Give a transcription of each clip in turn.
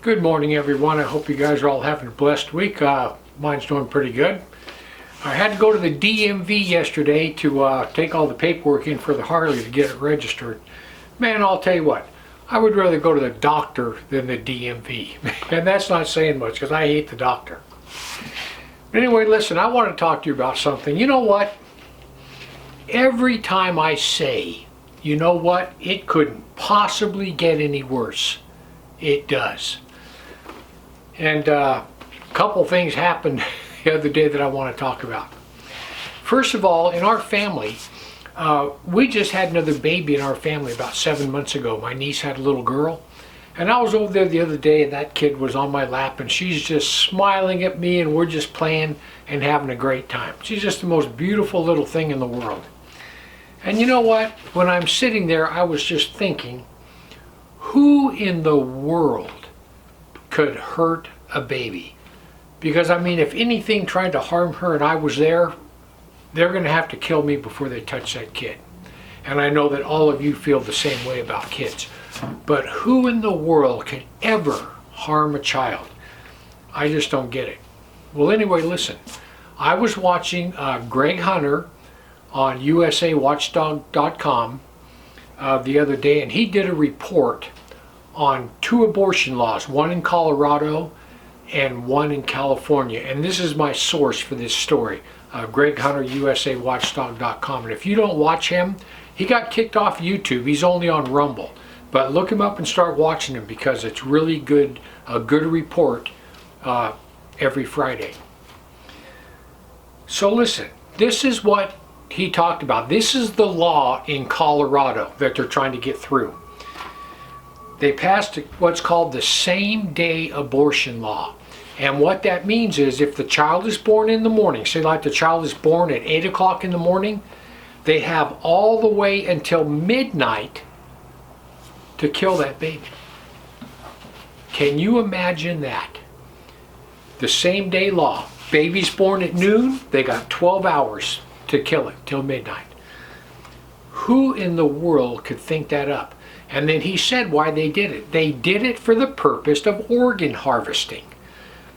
Good morning, everyone. I hope you guys are all having a blessed week. Mine's doing pretty good. I had to go to the DMV yesterday to take all the paperwork in for the Harley to get it registered. Man, I'll tell you what, I would rather go to the doctor than the DMV. And that's not saying much because I hate the doctor. But anyway, listen, I want to talk to you about something. You know what? Every time I say, you know what, it couldn't possibly get any worse, it does. And a couple things happened the other day that I want to talk about. First of all, in our family, we just had another baby in our family about 7 months ago. My niece had a little girl. And I was over there the other day and that kid was on my lap and she's just smiling at me and we're just playing and having a great time. She's just the most beautiful little thing in the world. And you know what? When I'm sitting there, I was just thinking, who in the world could hurt a baby? Because I mean, if anything tried to harm her and I was there, they're going to have to kill me before they touch that kid. And I know that all of you feel the same way about kids. But who in the world can ever harm a child? I just don't get it. Well, anyway, listen. I was watching Greg Hunter on usawatchdog.com the other day, and he did a report on 2 abortion laws, one in Colorado and one in California. And this is my source for this story, Greg Hunter, usawatchdog.com. And if you don't watch him, he got kicked off YouTube. He's only on Rumble. But look him up and start watching him because it's really good, a good report every Friday. So listen, this is what he talked about. This is the law in Colorado that they're trying to get through. They passed what's called the same-day abortion law. And what that means is if the child is born in the morning, say like the child is born at 8 o'clock in the morning, they have all the way until midnight to kill that baby. Can you imagine that? The same-day law. Baby's born at noon, they got 12 hours to kill it till midnight. Who in the world could think that up? And then he said why they did it. They did it for the purpose of organ harvesting.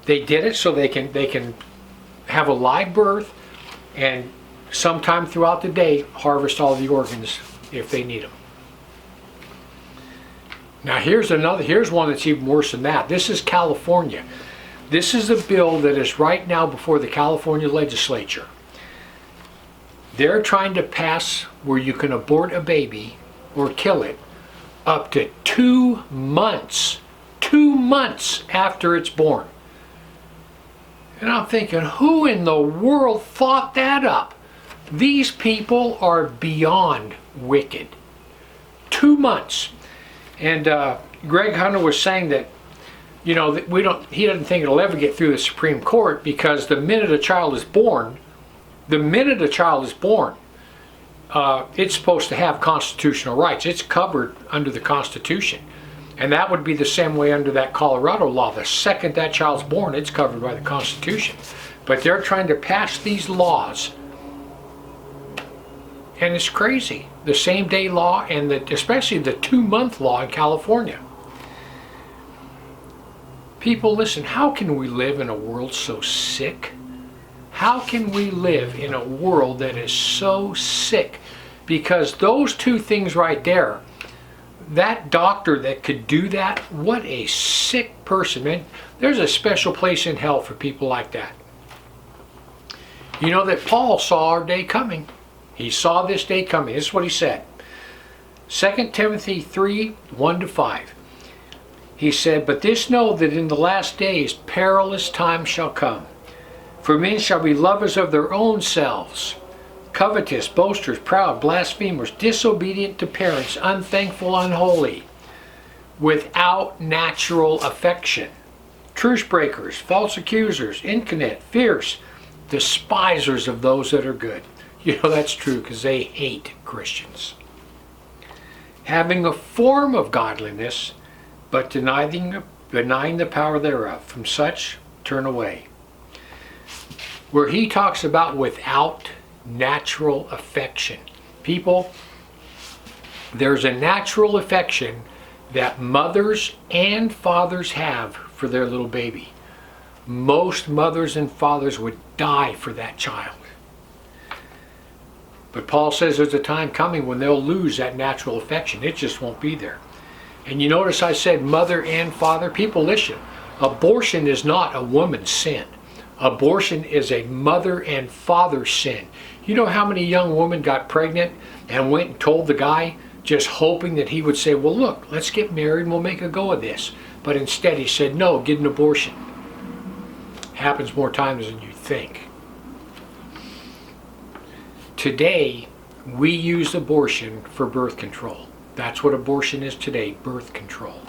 They did it so they can have a live birth and sometime throughout the day harvest all the organs if they need them. Now here's one that's even worse than that. This is California. This is a bill that is right now before the California legislature. They're trying to pass where you can abort a baby or kill it up to 2 months. 2 months after it's born. And I'm thinking, who in the world thought that up? These people are beyond wicked. 2 months. And Greg Hunter was saying that, you know, that he doesn't think it'll ever get through the Supreme Court because the minute a child is born, it's supposed to have constitutional rights. It's covered under the Constitution. And that would be the same way under that Colorado law. The second that child's born, it's covered by the Constitution. But they're trying to pass these laws. And it's crazy. The same-day law and especially the 2-month law in California. People, listen, how can we live in a world so sick? How can we live in a world that is so sick? Because those 2 things right there, that doctor that could do that, what a sick person, man. There's a special place in hell for people like that. You know that Paul saw our day coming. He saw this day coming. This is what he said. 2 Timothy 3, 1-5. He said, "But this know that in the last days perilous times shall come. For men shall be lovers of their own selves, covetous, boasters, proud, blasphemers, disobedient to parents, unthankful, unholy, without natural affection, truce breakers, false accusers, incontinent, fierce, despisers of those that are good." You know that's true because they hate Christians. "Having a form of godliness, but denying the power thereof. From such turn away." Where he talks about without natural affection. People, there's a natural affection that mothers and fathers have for their little baby. Most mothers and fathers would die for that child. But Paul says there's a time coming when they'll lose that natural affection. It just won't be there. And you notice I said mother and father. People, listen. Abortion is not a woman's sin. Abortion is a mother and father sin. You know how many young women got pregnant and went and told the guy, just hoping that he would say, well, look, let's get married and we'll make a go of this. But instead he said, no, get an abortion. Happens more times than you think. Today, we use abortion for birth control. That's what abortion is today, birth control.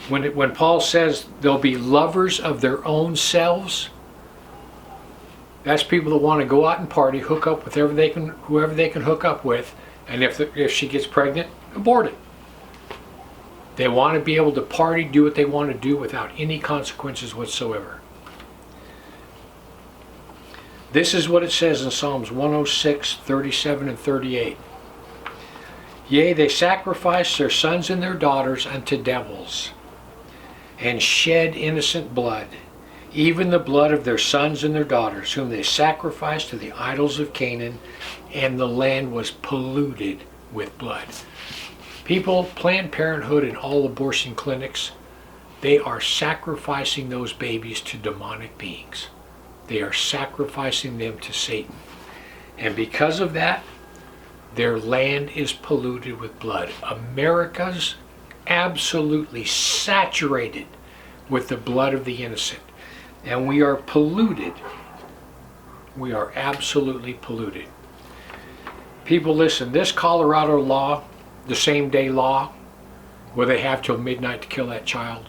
When Paul says they'll be lovers of their own selves, that's people that want to go out and party, hook up with whoever they can hook up with, and if she gets pregnant, abort it. They want to be able to party, do what they want to do without any consequences whatsoever. This is what it says in Psalms 106, 37 and 38. Yea, they sacrifice their sons and their daughters unto devils, and shed innocent blood, even the blood of their sons and their daughters, whom they sacrificed to the idols of Canaan, and the land was polluted with blood. People, Planned Parenthood and all abortion clinics, they are sacrificing those babies to demonic beings. They are sacrificing them to Satan. And because of that, their land is polluted with blood. America's absolutely saturated with the blood of the innocent. And we are polluted. We are absolutely polluted. People, listen, this Colorado law, the same day law, where they have till midnight to kill that child,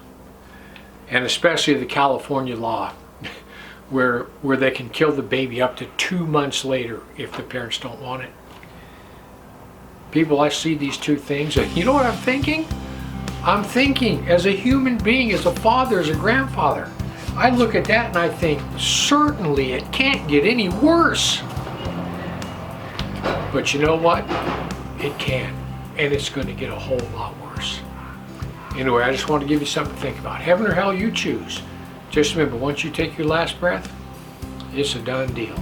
and especially the California law, where they can kill the baby up to 2 months later if the parents don't want it. People, I see these two things, and you know what I'm thinking? I'm thinking, as a human being, as a father, as a grandfather, I look at that and I think, certainly it can't get any worse. But you know what? It can, and it's going to get a whole lot worse. Anyway, I just want to give you something to think about. Heaven or hell, you choose. Just remember, once you take your last breath, it's a done deal.